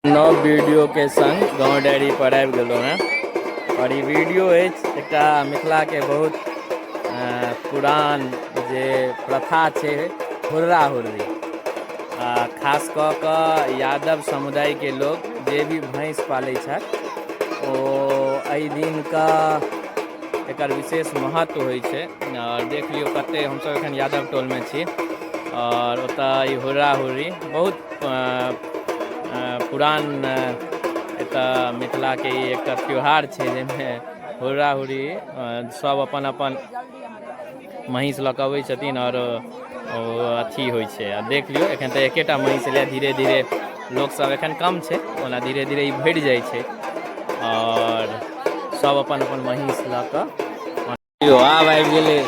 नव वीडियो के संग गाँव डायरी पर आबि गेलहुँ हैं और ये वीडियो एक मिथिला के बहुत पुरान जे प्रथा है हुर्रा हुर्री खास कऽ कऽ यादव समुदाय के लोग जे भी भैंस पालै छथि ओ एहि दिन का एकर विशेष महत्व होइ छै। और देख लियौ कते हमसब एखन यादव टोल में छी और ओतऽ ई हुर्रा हुर्री बहुत पुरान मिथिला के एक त्यौहार है जिसमें हुर्रा हुर्री सब अपन अपन महींस लऽ कऽ अबै छथिन और अथी होइ छै। आ देख लियौ एखन तऽ एकेटा महींस ले धीरे धीरे लोग सब एखन कम छै ओना धीरे धीरे ई बढ़ि जाइ छै और सब अपन अपन महींस लऽ कऽ आब आबि गेलै।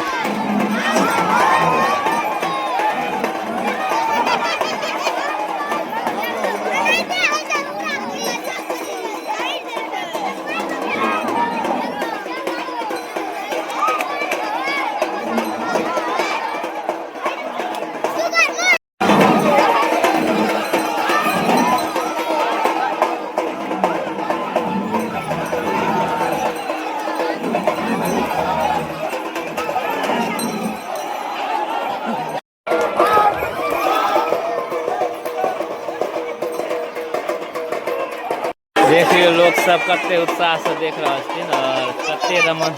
देख लियौ लोग सब कते उत्साह से देख रहा छथिन और कते रमन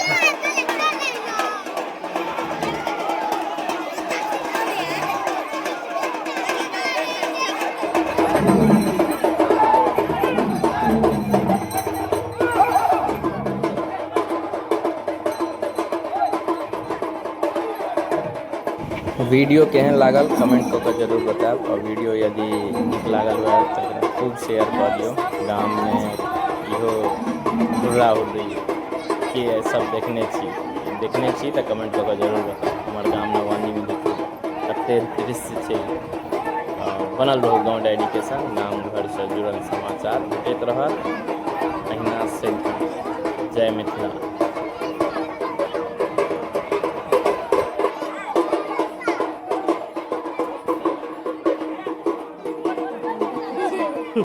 वीडियो केहन लागल कमेंट कऽ के जरूर बताएब और वीडियो यदि नीक लागल हुए तऽ खूब शेयर कऽ दियौ। गाम में इहो हुर्रा हुर्री के सब देखने छी तऽ कमेंट कऽ के जरूर बताएब। हमर गाम नवानी में देखियौ कते दृश्य छै। बनल रहू गाँव डायरी के संग, गाम घर से जुड़ल समाचार भेटैत रहत। अहिना से जय मिथिला।